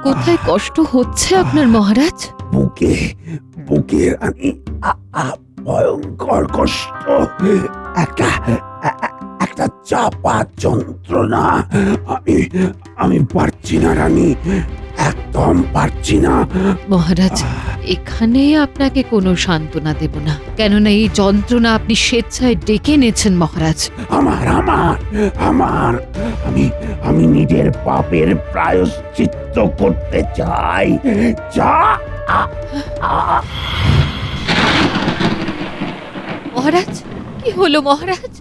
কোথায় কষ্ট হচ্ছে আপনার মহারাজ? বুকে বুকে রানী, ভয়ঙ্কর কষ্ট, একটা একটা চাপা যন্ত্রণা। আমি আমি পারছি না রানী, একদম পারছি না। মহারাজ, এখানে আপনাকে কোনো সান্ত্বনা দেব না, কেননা এই যন্ত্রণা আপনি স্বেচ্ছায় ডেকে এনেছেন মহারাজ। আমার আমার আমার আমি আমি নিজের পাপের প্রায়শ্চিত্ত করতে চাই। যা মহারাজ, কি হলো মহারাজ?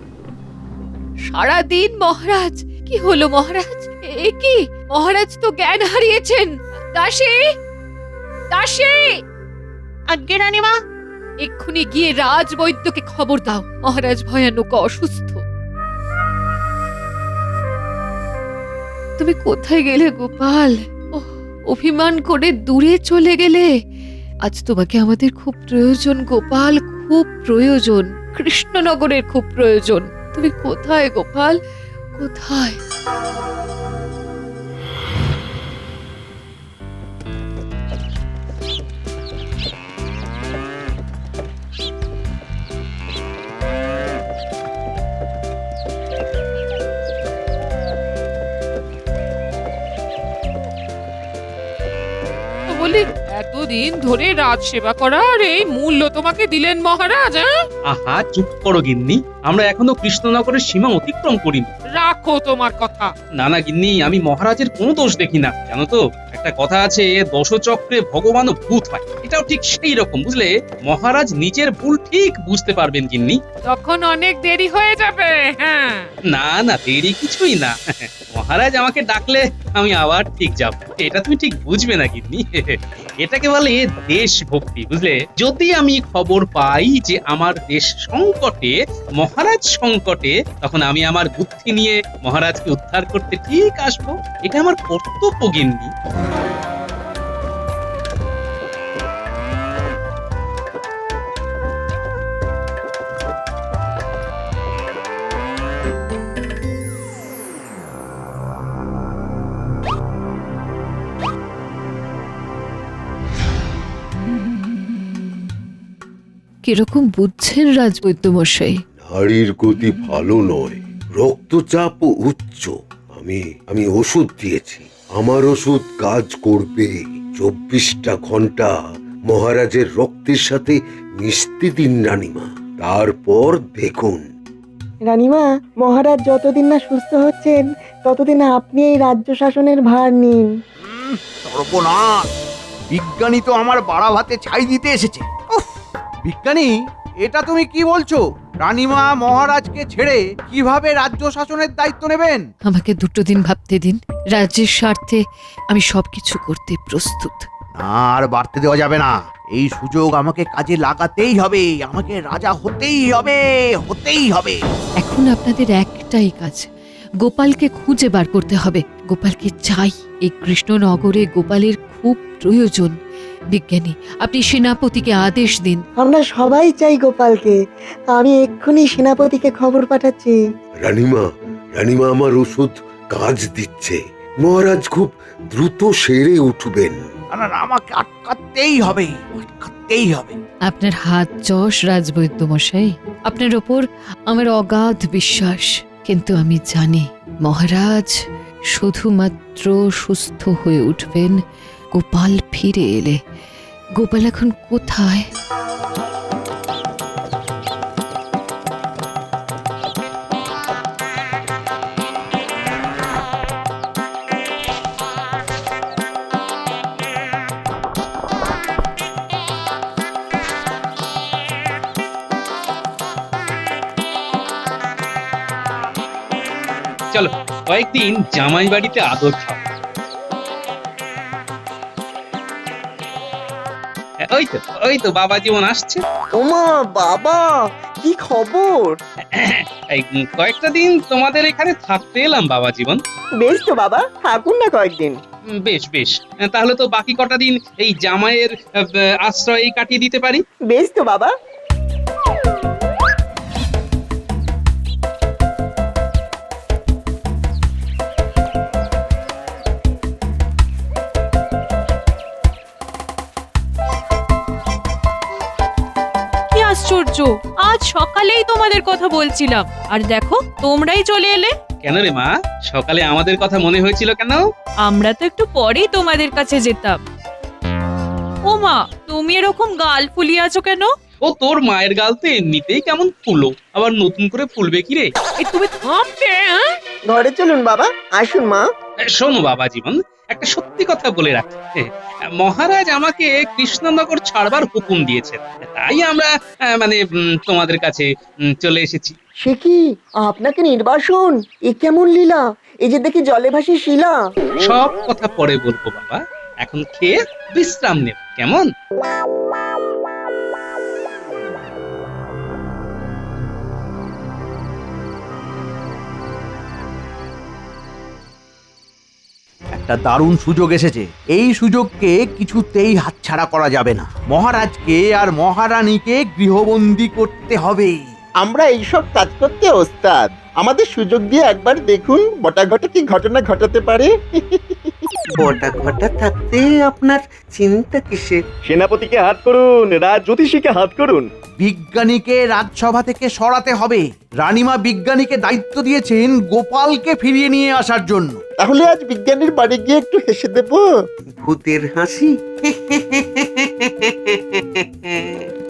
সারাদিন মহারাজ, কি হলো মহারাজ? এ কি, মহারাজ তো জ্ঞান হারিয়েছেন। দাসী, দাসী! আজ্ঞে রানীমা। এক্ষুনি গিয়ে রাজবৈদ্যকে খবর দাও, মহারাজ ভয়ানক অসুস্থ। তুমি কোথায় গেলে গোপাল? ওহ, অভিমান করে দূরে চলে গেলে। আজ তোমাকে আমাদের খুব প্রয়োজন গোপাল, খুব প্রয়োজন। কৃষ্ণনগরের খুব প্রয়োজন। তুমি কোথায় গোপাল, কোথায়? বলি, এতদিন ধরে রাজ সেবা করার এই মূল্য তোমাকে দিলেন মহারাজ? আহা, চুপ করো গিন্নি, আমরা এখনো কৃষ্ণনগরের সীমা অতিক্রম করিনি। রাখো তোমার কথা। না না গিন্নি, আমি মহারাজের কোনো দোষ দেখি না। জানো তো, একটা কথা আছে, দশচক্রে ভগবানও ভূত হয়, এটাও ঠিক সেই রকম, বুঝলে? মহারাজ নিজের ভুল ঠিক বুঝতে পারবেন গিন্নি। তখন অনেক দেরি হয়ে যাবে। হ্যাঁ, না না, দেরি কিছুই না। মহারাজ আমাকে ডাকলে আমি আবার ঠিক যাব, এটা তুমি ঠিক বুঝবে না গিন্নি। এটাকে বলে দেশভক্তি, বুঝলে? যদি আমি খবর পাই যে আমার দেশ সংকটে, মহারাজ সংকটে, তখন আমি আমার বুদ্ধি নিয়ে মহারাজকে উদ্ধার করতে ঠিক আসবো। এটা আমার কর্তব্য গিন্নি। কিরকম বুঝছেন রাজবৈদ্য মশাই? নারীর গতি ভালো নয়, রক্তচাপ উচ্চ। আমি আমি ওষুধ দিয়েছি, আমার ওষুধ কাজ করবে। 24টা ঘন্টা মহারাজের রক্তের সাথে মিশতে দিন রানীমা, তারপর দেখুন। রানীমা, মহারাজ যতদিন না সুস্থ হচ্ছেন ততদিন আপনি এই রাজ্য শাসনের ভার নিন। সর্বনাশ, বিজ্ঞানী তো আমার বাড়া ভাতে ছাই দিতে এসেছে। উফ, বিজ্ঞানী, এটা তুমি কি বলছো? রানীমা মহারাজকে ছেড়ে কিভাবে রাজ্য শাসনের দায়িত্ব নেবেন? আমাকে 2 দিন ভাবতে দিন। রাজ্যের স্বার্থে আমি সবকিছু করতে প্রস্তুত। না, আর বাড়তে দেওয়া যাবে না। এই সুযোগ আমাকে কাজে লাগাতেই হবে। আমাকে রাজা হতেই হবে, হতেই হবে। এখন আপনাদের একটাই কাজ, গোপালকে খুঁজে বার করতে হবে। গোপালকে চাই, এই কৃষ্ণনগরে গোপালের খুব প্রয়োজন। বিজ্ঞানী, আপনি সেনাপতিকে আদেশ দিন। আমরা সবাই চাই গোপালকে। আমি এক্ষুনি সেনাপতিকে খবর পাঠাচ্ছি। রানীমা, রানীমা, আমার ওষুধ কাজ দিচ্ছে, মহারাজ খুব দ্রুত সেরে উঠবেন। আর আমাকে আটকাতেই হবে, আটকাতেই হবে। আপনার হাত যশ রাজবৈদ্য মশাই, আপনার ওপর আমার অগাধ বিশ্বাস। কিন্তু আমি জানি মহারাজ শুধুমাত্র সুস্থ হয়ে উঠবেন গোপাল ফিরে এলে। গোপাল এখন কোথায়? চলো, কয়েকদিন জামাই বাড়িতে আদর খাও। ওই তো বাবা জীবন আসছে। ওমা বাবা, কি খবর? এই কয়েকটা দিন তোমাদের এখানে থাকতে এলাম বাবা জীবন। বেশ তো বাবা, থাকুন না কয়েকদিন। বেশ বেশ, তাহলে তো বাকি কটা দিন এই জামাইয়ের আশ্রয়ে কাটিয়ে দিতে পারি। বেশ তো বাবা। আজ সকালেই তোমাদের কথা বলছিলাম আর দেখো তোমরাই চলে এলে। কেন রে মা, সকালে আমাদের কথা মনে হয়েছিল কেন? আমরা তো একটু পরেই তোমাদের কাছে যেতাম। ও মা, তুমি এরকম গাল ফুলিয়ে আছো কেন? ও তোর মায়ের গাল তো এমনিতেই কেমন ফুলো, আবার নতুন করে ফুলবে কি রে? এই তুমি থামবে? হ্যাঁ? ঘরে চলুন বাবা, আসুন মা। শোনো বাবা জীবন, একটা সত্যি কথা বলে রাখি। মহারাজ আমাকে কৃষ্ণনগর ছাড়বার হুকুম দিয়েছেন, তাই আমরা তোমাদের কাছে চলে এসেছি। সে কি, আপনাকে নির্বাসন? এ কেমন লীলা? এই যে দেখি জলে ভাসি শিলা। সব কথা পরে বলবো বাবা, এখন খেয়ে বিশ্রাম নেব কেমন? একটা দারুণ সুযোগ এসেছে, এই সুযোগকে কিছুতেই হাতছাড়া করা যাবে না। মহারাজকে আর মহারানীকে গৃহবন্দী করতে হবে। আমরা এইসব কাজ করতে ওস্তাদ, আমাদের সুযোগ দিয়ে একবার দেখুন বটাঘটা কি ঘটনা ঘটাতে পারে। বটা ঘটা থাকতে আপনার চিন্তা কিসের? সেনাপতিকে হাত করুন, রাজ জ্যোতিষীকে হাত করুন। বিজ্ঞানীকে রাজসভা থেকে সরাতে হবে। রানীমা বিজ্ঞানীকে দায়িত্ব দিয়েছেন গোপালকে ফিরিয়ে নিয়ে আসার জন্য। তাহলে আজ বিজ্ঞানীর বাড়ি গিয়ে একটু হেসে দেবো। ভূতের হাসি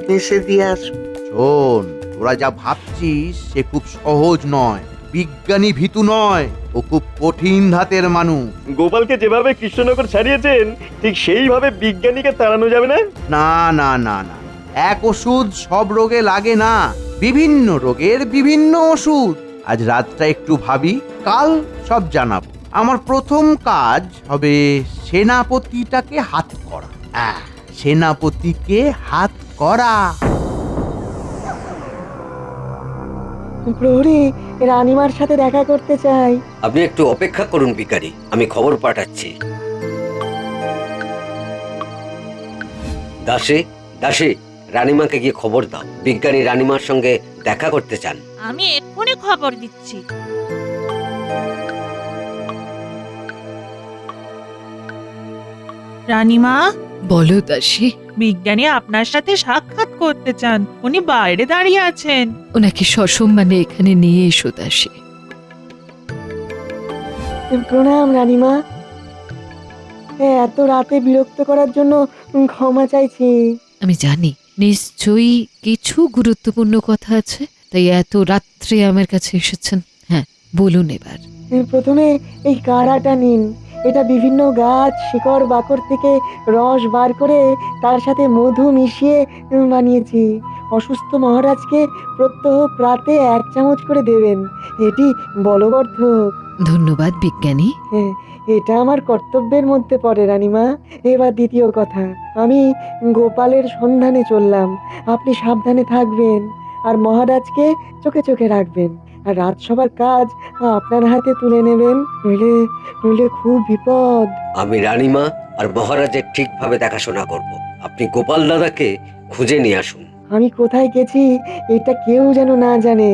হেসে দিয়ে আসবো। শোন, তোরা যা ভাবছিস সে খুব সহজ নয়। বিজ্ঞানী ভীতু নয়, ও খুব কঠিন ধাতের মানুষ। গোপালকে যেভাবে কৃষ্ণনগর ছাড়িয়েছেন ঠিক সেইভাবে বিজ্ঞানীকে তাড়ানো যাবে না? না না না না, এক ওষুধ সব রোগে লাগে না, বিভিন্ন রোগের বিভিন্ন ওষুধ। আজ রাতটা একটু ভাবি, কাল সব জানাবো। আমার প্রথম কাজ হবে সেনাপতিটাকে হাত করা। সেনাপতিকে হাত করা। প্রহরী, রানীমার সাথে দেখা করতে চাই। আপনি একটু অপেক্ষা করুন বিজ্ঞানী, আমি খবর পাঠাচ্ছি। দাসে দাসে, রানীমাকে গিয়ে খবর দাও, বিজ্ঞানী রানীমার সঙ্গে দেখা করতে চান। আমি এক্ষুনি খবর দিচ্ছি। রানীমা, বলো দাসী। বিজ্ঞানী আপনার সাথে সাক্ষাৎ করতে চান, উনি বাইরে দাঁড়িয়ে আছেন। ওনাকে সসম্মানে এখানে নিয়ে এসো দাসী। প্রণাম রানীমা। এত রাতে বিরক্ত করার জন্য ক্ষমা চাইছি। আমি জানি নিশ্চয়ই কিছু গুরুত্বপূর্ণ কথা আছে, তাই এত রাত্রে আমার কাছে এসেছেন। হ্যাঁ বলুন এবার। প্রথমে এই কাড়াটা নিন। এটা বিভিন্ন গাছ, শিকড় বাকড় থেকে রস বার করে তার সাথে মধু মিশিয়ে বানিয়েছি। অসুস্থ মহারাজকে প্রত্যহ প্রাতে 1 চামচ করে দেবেন, এটি বলবর্ধক। ধন্যবাদ বিজ্ঞানী। এটা আমার কর্তব্যের মধ্যে পড়ে রানীমা। এবার দ্বিতীয় কথা, আমি গোপালের সন্ধানে চললাম। আপনি সাবধানে থাকবেন আর মহারাজকে চোখে চোখে রাখবেন, আর রাজসভার কাজ আপনার হাতে তুলে নেবেন, নইলে খুব বিপদ। আমি রানীমা আর মহারাজের ঠিকভাবে দেখাশোনা করব, আপনি গোপাল দাদাকে খুঁজে নিয়ে আসুন। আমি কোথায় গেছি এটা কেউ যেন না জানে,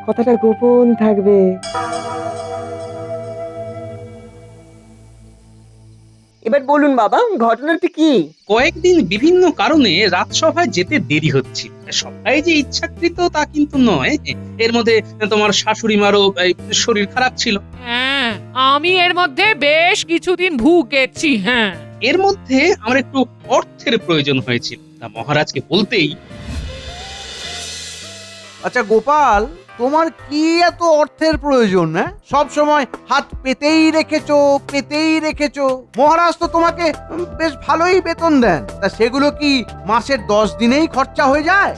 কথাটা গোপন থাকবে। এবার বলুন বাবা, ঘটনাটি কি? কয়েকদিন বিভিন্ন কারণে রাজসভায় যেতে দেরি হচ্ছে। সবাই যে ইচ্ছাকৃত তা কিন্তু নয়, এর মধ্যে তোমার শাশুড়ি মারও শরীর খারাপ ছিল। হ্যাঁ, আমি এর মধ্যে বেশ কিছুদিন ভুগেছি। হ্যাঁ, এর মধ্যে আমার একটু অর্থের প্রয়োজন হয়েছিল, তা মহারাজকে বলতেই। আচ্ছা গোপাল, তোমার কি এত অর্থের প্রয়োজন? সব সময় হাত পেতেই রেখেছো। মহারাজ তো তোমাকে বেশ ভালোই বেতন দেন, তা সেগুলো কি মাসের 10 দিনেই খরচা হয়ে যায়?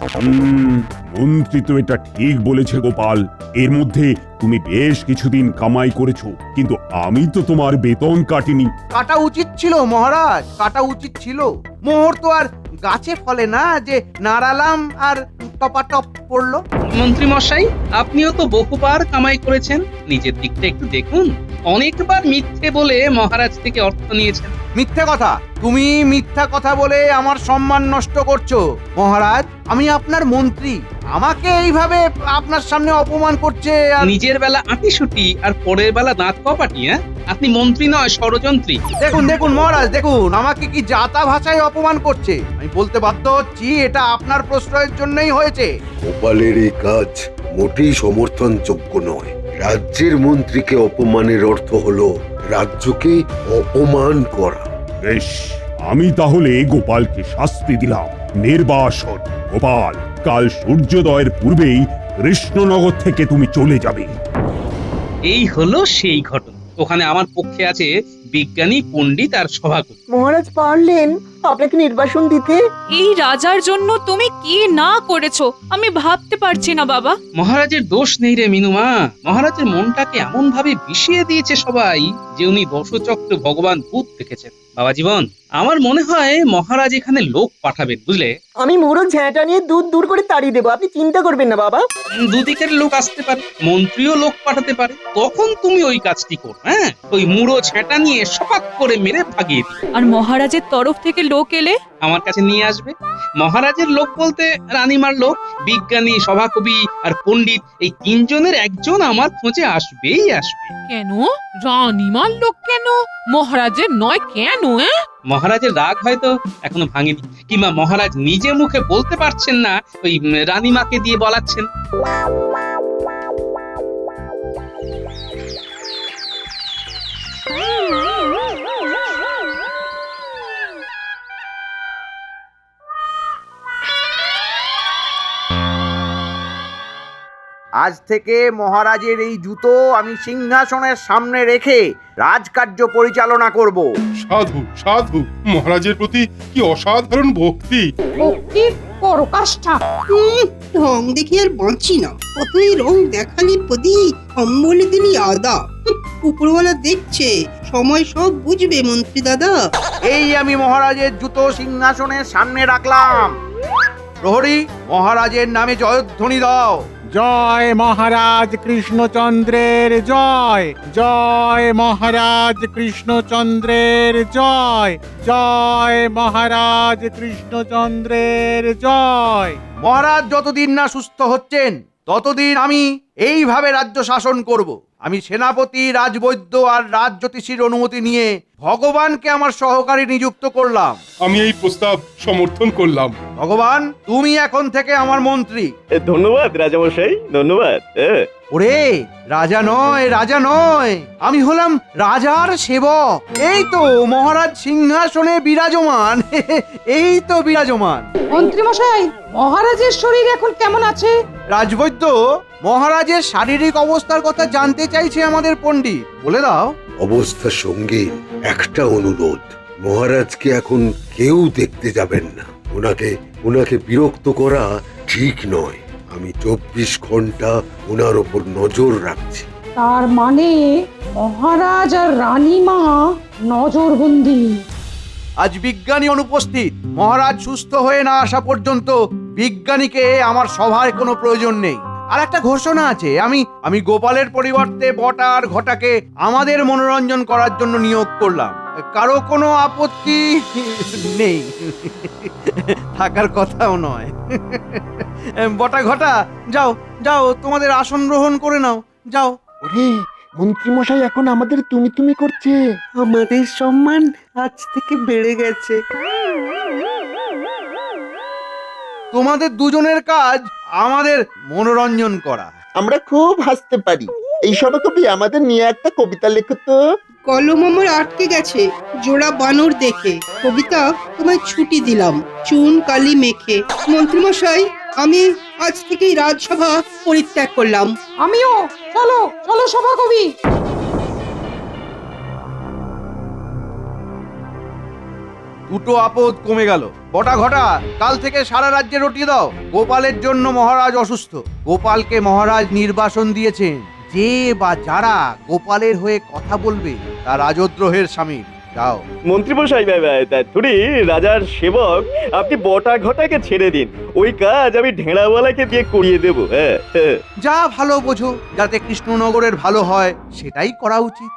মন্ত্রী তো এটা ঠিক বলেছে গোপাল, এর মধ্যে তুমি বেশ কিছুদিন কামাই করেছো, কিন্তু আমি তো তোমার বেতন কাটিনি। কাটা উচিত ছিল মহারাজ, কাটা উচিত ছিল। মোহর তো আর গাছে ফলে না যে নাড়ালাম আর টপাটপ পড়লো। মন্ত্রী মশাই, আপনিও তো বহুবার কামাই করেছেন, নিজের দিকটা একটু দেখুন। অনেকবার মিথ্যে বলে মহারাজ থেকে অর্থ নিয়েছেন। মিথ্যে কথা, তুমি মিথ্যা কথা বলে আমার সম্মান নষ্ট করছো। মহারাজ, আমি আপনার মন্ত্রী, আমাকে এইভাবে আপনার সামনে অপমান করছে। আর নিজের বেলা আঁটিসুটি আর পরের বেলা দাঁত কপাটি। হ্যাঁ, আপনি মন্ত্রী নয়, ষড়যন্ত্রী। দেখুন দেখুন মহারাজ, দেখুন আমাকে কি জাতা ভাষায় অপমান করছে। আমি বলতে বাধ্য হচ্ছি এটা আপনার প্রশ্রয়ের জন্যই হয়েছে। গোপালের এই কাজ মোটেই সমর্থনযোগ্য নয়। রাজ্যের মন্ত্রীকে অপমানের অর্থ হলো রাজ্যকে অপমান করা। বেশ, আমি তাহলে গোপালকে শাস্তি দিলাম, নির্বাসন। গোপাল, কাল সূর্যোদয়ের পূর্বেই কৃষ্ণনগর থেকে তুমি চলে যাবে। এই হলো সেই ঘটনা। ওখানে আমার পক্ষে আছে বিজ্ঞানী, পণ্ডিত আর সভাপতি। মহারাজ পারলেন আপনাকে নির্বাসন দিতে? এই রাজার জন্য তুমি কি না করেছো আমি ভাবতে পারছি না বাবা। মহারাজের দোষ নেই রে মিনুমা। মহারাজের মনটাকে এমন ভাবে বিষিয়ে দিয়েছে সবাই যে উনি দশচক্র ভগবান ভূত দেখেছেন। বাবা জীবন, আমার মনে হয় মহারাজ এখানে লোক পাঠাবেন, বুঝলে? আমি মুড়ো ঝ্যাঁটা নিয়ে দুধ দূর করে তাড়িয়ে দেবো, আপনি চিন্তা করবেন না বাবা। দুদিকের লোক আসতে পারে, মন্ত্রীও লোক পাঠাতে পারে। তখন তুমি ওই কাজটি করো। হ্যাঁ, ওই মুড়ো ছেঁটা নিয়ে সপাক করে মেরে ভাগিয়ে দিও। আর মহারাজের তরফ থেকে লোক এলে আমার কাছে নিয়ে আসবে। মহারাজের লোক বলতে রানীমার লোক, বিজ্ঞানী, সভাকবি আর পণ্ডিত, এই তিনজনের একজন আমার খোঁজে আসবেই আসবে। কেন? রানীমার লোক কেন? মহারাজের নয় কেন? মহারাজের রাগ হয়তো এখনো ভাঙেনি, কিংবা মহারাজ নিজে মুখে বলতে পারছেন না, ওই রানীমাকে দিয়ে বলাচ্ছেন। আজ থেকে মহারাজের এই জুতো আমি সিংহাসনের সামনে রেখে রাজকার্য পরিচালনা করব। সাধু সাধু, মহারাজের প্রতি কি অসাধারণ ভক্তি! ভক্তির পরকাষ্ঠা। ঢং দেখে আর বাঁচি না। কতই রং দেখালি প্রতি, অম্বলে দিলি আদা। উপরওয়ালা দেখছে, সময় সব বুঝবে মন্ত্রী দাদা। এই আমি মহারাজের জুতো সিংহাসনের সামনে রাখলাম। প্রহরী, মহারাজের নামে জয়ধ্বনি দাও। জয় মহারাজ কৃষ্ণচন্দ্রের জয়, জয় মহারাজ কৃষ্ণচন্দ্রের জয়, জয় মহারাজ কৃষ্ণচন্দ্রের জয়। মহারাজ যতদিন না সুস্থ হচ্ছেন ততদিন আমি এইভাবে রাজ্য শাসন করব। আমি সেনাপতি, রাজবৈদ্য আর রাজজ্যোতিষীর অনুমতি নিয়ে ভগবানকে আমার সহকারী নিযুক্ত করলাম। আমি এই প্রস্তাব সমর্থন করলাম। ভগবান, তুমি এখন থেকে আমার মন্ত্রী। ধন্যবাদ রাজামশাই, ধন্যবাদ। ওরে, রাজা নয়, রাজা নয়, আমি হলাম রাজার সেবক। এই তো মহারাজ সিংহাসনে বিরাজমান। এই তো বিরাজমান। মন্ত্রী মশাই, মহারাজের শরীর এখন কেমন আছে? রাজবৈদ্য, মহারাজের শারীরিক অবস্থার কথা জানতে চাইছে আমাদের পণ্ডিত, বলে দাও। অবস্থার সঙ্গে একটা অনুরোধ, মহারাজকে এখন কেউ দেখতে যাবেন না। ওনাকে বিরক্ত করা ঠিক নয়। আমি 24 ঘন্টা ওনার ওপর নজর রাখছি। তার মানে মহারাজ আর রানীমা নজরবন্দি। আজ বিজ্ঞানী অনুপস্থিত। মহারাজ সুস্থ হয়ে না আসা পর্যন্ত বিজ্ঞানীকে আমার সভায় কোনো প্রয়োজন নেই। আর একটা ঘোষণা আছে, আমি গোপালের পরিবর্তে বটা আর ঘটাকে আমাদের মনোরঞ্জন করার জন্য নিয়োগ করলাম। কারো কোনো আপত্তি নেই, থাকার কথাও নয়। বটা ঘটা, যাও যাও, তোমাদের আসন গ্রহণ করে নাও, যাও। ওরে, মন্ত্রীমশাই এখন আমাদের তুমি তুমি করছে। আমাদের সম্মান আজ থেকে বেড়ে গেছে। তোমাদের দুজনের কাজ আমাদের মনোরঞ্জন করা। আমরা খুব হাসতে পারি। এই সভাকবি, আমাদের নিয়ে একটা কবিতা লেখো তো। কলম আমার আটকে গেছে জোড়া বানর দেখে। কবিতা তোমায় ছুটি দিলাম চুন কালি মেখে। মন্ত্রীমশাই, আমি আজ থেকেই রাজসভা পরিত্যাগ করলাম। আমিও। চলো চলো সভাকবি। দুটো আপদ কমে গেল। বটা ঘটা, কাল থেকে সারা রাজ্যে রটিয়ে দাও। গোপালের জন্য মহারাজ অসুস্থ। গোপালকে মহারাজ নির্বাসন দিয়েছেন। যে বা যারা গোপালের হয়ে কথা বলবে তা রাজদ্রোহের শামিল। যাও। মন্ত্রীমশাই, থুড়ি রাজার সেবক, আপনি বটা ঘটাকে ছেড়ে দিন। ওই কাজ আমি ঢেঁড়াওয়ালাকে দিয়ে করিয়ে দেব। যা ভালো বোঝো, যাতে কৃষ্ণনগরের ভালো হয় সেটাই করা উচিত।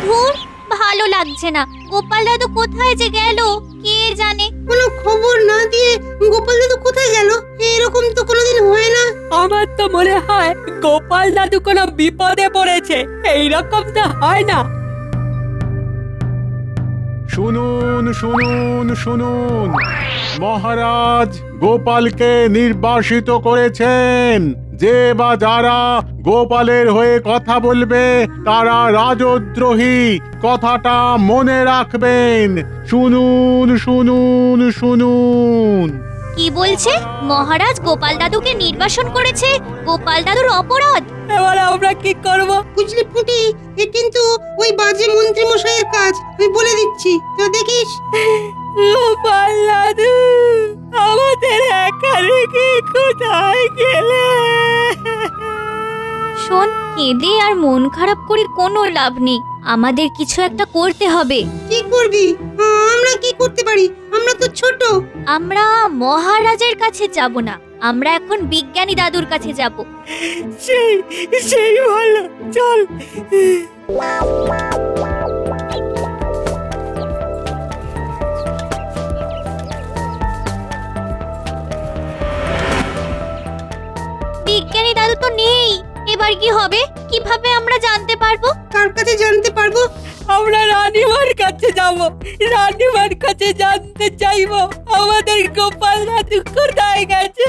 ধুর, ভালো লাগছে না। গোপাল দাদু কোথায় যে গেল কে জানে। কোনো খবর না দিয়ে গোপাল দাদু কোথায় গেল? এরকম তো কোনোদিন হয় না। আমার তো মনে হয় গোপাল দাদু কোনো বিপদে পড়েছে। এইরকম তো হয় না। শুনুন শুনুন শুনুন, মহারাজ গোপালকে নির্বাসিত করেছেন। যে বা যারা গোপালের হয়ে কথা বলবে তারা রাজদ্রোহী, কথাটা মনে রাখবেন। শুনুন শুনুন শুনুন। কি বলছে? মহারাজ গোপাল দাদুকে নির্বাসন করেছে? গোপাল দাদুর অপরাধ? এবার আমরা কি করব? বুঝলি পুঁটি, এ কিন্তু ওই বাজে মন্ত্রী মশাইয়ের কাজ, আমি বলে দিচ্ছি, তো দেখিস। গোপাল দাদু, আমাদের একা রেখে কোথায় গেলে? শোন, কেঁদে আর মন খারাপ করে কোনো লাভ নেই। আমাদের কিছু একটা করতে হবে। কি করবি? আমরা কি করতে পারি? আমরা তো ছোট। আমরা মহারাজের কাছে যাব না, আমরা এখন বিজ্ঞানী দাদুর কাছে যাব। সেই ভালো, চল। বিজ্ঞানী দাদু তো নেই, এবার কি হবে? কিভাবে আমরা জানতে পারবো? কার কাছে জানতে পারবো? আমরা রানীমার কাছে যাব। রানীমার কাছে জানতে চাইবো আমাদের গোপাল দাদু কোথায় গেছে।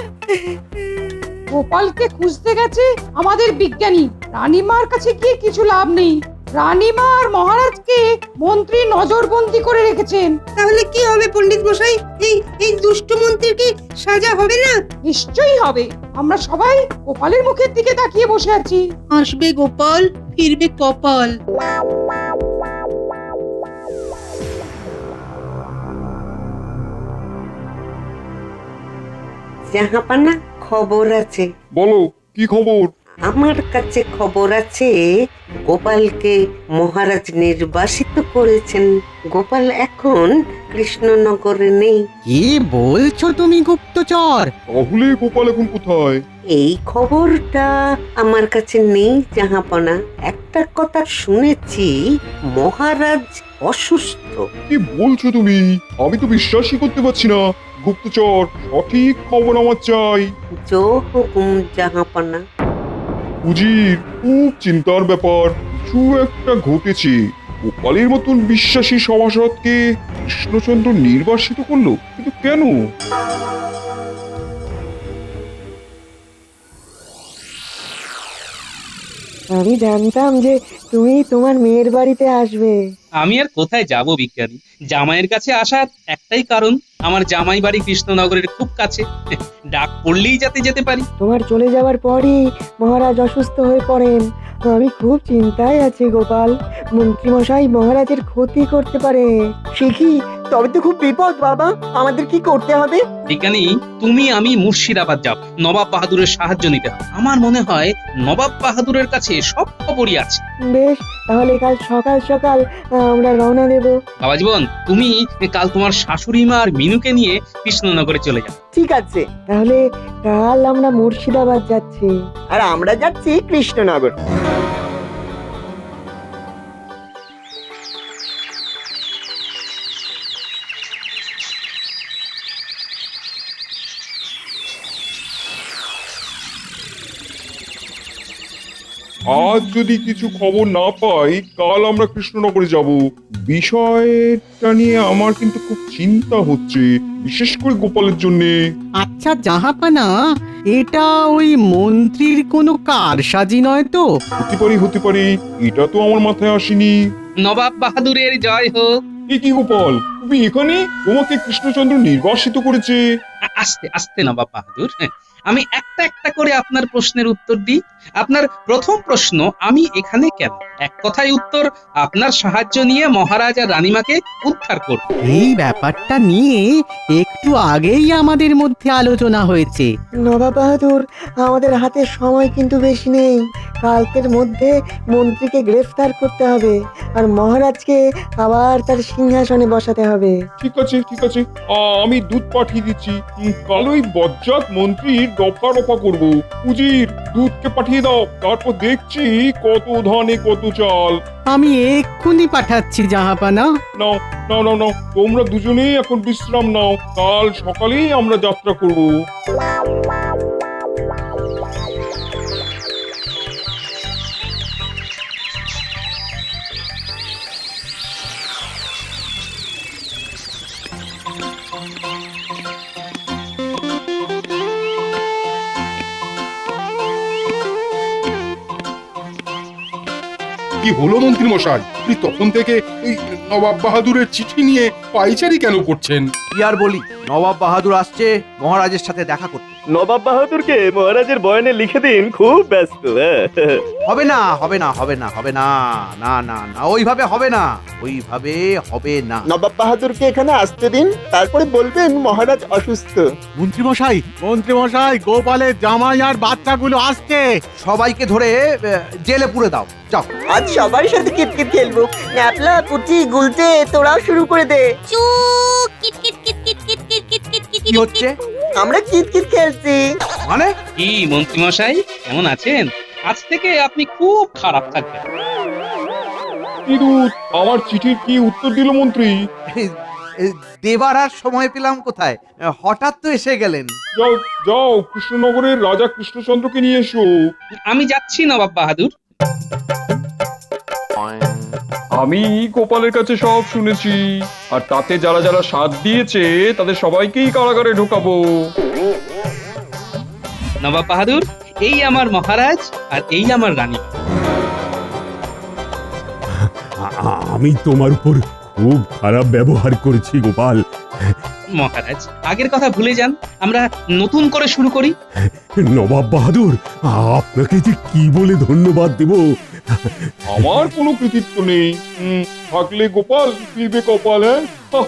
গোপালকে খুঁজতে গেছে আমাদের বিজ্ঞানী। রানীমার কাছে গিয়ে কিছু লাভ নেই। রানীমা আর মহারাজকে মন্ত্রী নজরবন্দি করে রেখেছেন। তাহলে কি হবে পণ্ডিত মশাই? এই দুষ্ট মন্ত্রীর কি সাজা হবে না? নিশ্চয়ই হবে। আমরা সবাই গোপালের মুখের দিকে তাকিয়ে বসে আছি। আসবে গোপাল, ফিরবে কপাল। জাহাপানা, খবর আছে। বলো, কি খবর? আমার কাছে খবর আছে, গোপালকে মহারাজ নির্বাসিত করেছেন। গোপাল এখন কৃষ্ণনগরে নেই। কি বলছো তুমি গুপ্তচর? তাহলে গোপাল এখন কোথায়? এই খবরটা আমার কাছে নেই জাহাপনা। একটা কথা শুনেছি, মহারাজ অসুস্থ। কি বলছো তুমি? আমি তো বিশ্বাসই করতে পারছি না। গুপ্তচর, সঠিক খবর আমার চাই। জো হুকুম জাহাপনা। উজির, খুব চিন্তার ব্যাপার। কিছু একটা ঘটেছে। গোপালের মতন বিশ্বাসী সভাসদকে কৃষ্ণচন্দ্র নির্বাসিত করলো, কিন্তু কেন? আমি জানতাম যে তুমি তোমার মেয়ের বাড়িতে আসবে। আমি আর কোথায় যাব বিজ্ঞানী? জামাইয়ের কাছে আসার একটাই কারণ, আমার জামাই বাড়ি কৃষ্ণনগরের খুব কাছে। ডাক পড়লেই যাতে যেতে পারি। তোমার চলে যাওয়ার পরই মহারাজ অসুস্থ হয়ে পড়েন। আমি খুব চিন্তায় আছি গোপাল। মন্ত্রীমশাই মহারাজের ক্ষতি করতে পারে। শিখি, তবে তো খুব বিপদ বাবা। আমাদের কি করতে হবে? বিজ্ঞানী, তুমি আমি মুর্শিদাবাদ যাব, নবাব বাহাদুরের সাহায্য নিতে হবে। আমার মনে হয় নবাব বাহাদুরের কাছে সব খবরই আছে। বেশ, তাহলে কাল সকাল সকাল আমরা রওনা দেব। বাবা জীবন, তুমি কাল তোমার শাশুড়ি মা আর মিনুকে নিয়ে কৃষ্ণনগরে চলে যাও। ঠিক আছে, তাহলে কাল আমরা মুর্শিদাবাদ যাচ্ছি আর আমরা যাচ্ছি কৃষ্ণনগর। আজ যদি কিছু খবর না পাই, কাল আমরা কৃষ্ণনগরে যাব। বিষয়টা নিয়ে আমার কিন্তু খুব চিন্তা হচ্ছে, বিশেষ করে গোপালের জন্যে। আচ্ছা জাহাপানা, এটা ওই মন্ত্রীর কোনো কারসাজি নয় তো? হতে পারে, এটা তো আমার মাথায় আসেনি। নবাব বাহাদুরের জয় হোক। কি গোপাল, তুমি এখানে? তোমাকে কৃষ্ণচন্দ্র নির্বাসিত করেছে? আস্তে আস্তে নবাব বাহাদুর, আমি একটা একটা করে আপনার প্রশ্নের উত্তর দিই। আপনার প্রথম প্রশ্ন, আমি এখানে কেন? এক কথায় উত্তর, আপনার সাহায্য নিয়ে মহারাজ আর রানীমাকে উদ্ধার করব। এই ব্যাপারটা নিয়ে একটু আগেই আমাদের মধ্যে আলোচনা হয়েছে। নবাব বাহাদুর, আমাদের হাতে সময় কিন্তু বেশি নেই। কালকের মধ্যে মন্ত্রীকে গ্রেফতার করতে হবে আর মহারাজকে আবার তার সিংহাসনে বসাতে হবে। ঠিক আছে ঠিক আছে, আমি দুধ পাঠিয়ে দিচ্ছি। কাল ওই বজ্জাত মন্ত্রীর রফা রফা করবো। উজির, দুধকে পাঠিয়ে দাও, তারপর দেখছি কত ধানে কত চাল। আমি এক্ষুনি পাঠাচ্ছি জাহাপানা। নাও নাও নাও নাও, তোমরা দুজনেই এখন বিশ্রাম নাও, কাল সকালেই আমরা যাত্রা করব। কি হলো মন্ত্রী মশাই, আপনি তখন থেকে এই নবাব বাহাদুরের চিঠি নিয়ে পাইচারি কেন করছেন? কি আর বলি, নবাব বাহাদুর আসছে মহারাজের সাথে দেখা করতে। নবাব বাহাদুরকে মহারাজের বয়ানে লিখে দিন, খুব ব্যস্ত। হবে না হবে না হবে না হবে না, না না না, ওইভাবে হবে না, ওইভাবে হবে না। নবাব বাহাদুরকে এখানে আসতে দিন, তারপরে বলবেন মহারাজ অসুস্থ। মন্ত্রীমশাই, গোপালের জামাই আর বাচ্চাগুলো আসছে। সবাইকে ধরে জেলে পুরে দাও, যাও। আজ সবার সাথে কিটকিট খেলবো। ন্যাপলা, পুচি, গুলটে, তোরাও শুরু করে দে। চুপ, kit kit kit kit kit kit kit kit kit. কি হচ্ছে? আমরা কিটকিট খেলছি। মানে কি মন্ত্রীমশাই, কেমন আছেন? আজ থেকে আপনি খুব খারাপ থাকবেন। কি দুধ, আমার চিঠির কি উত্তর দিল মন্ত্রী? দেবার আর সময় পেলাম কোথায়, হঠাৎ তো এসে গেলেন। যাও যাও, কৃষ্ণনগরের রাজা কৃষ্ণচন্দ্রকে নিয়ে এসো। আমি যাচ্ছি নবাব বাহাদুর। আমি গোপালের কাছে সব শুনেছি, আর তাতে যারা যারা সাথ দিয়েছে তাদের সবাইকেই কারাগারে ঢোকাবো। নবাব বাহাদুর, এই আমার মহারাজ আর এই আমার রানী। আমি তোমার উপর খুব খারাপ ব্যবহার করেছি গোপাল। মহারাজ, আগের কথা ভুলে যান, আমরা নতুন করে শুরু করি। নবাব বাহাদুর, আপনাকে যে কি বলে ধন্যবাদ দেব। আমার কোনো কৃতিত্ব নেই, থাকলে গোপাল ফিরবে কপাল। হ্যাঁ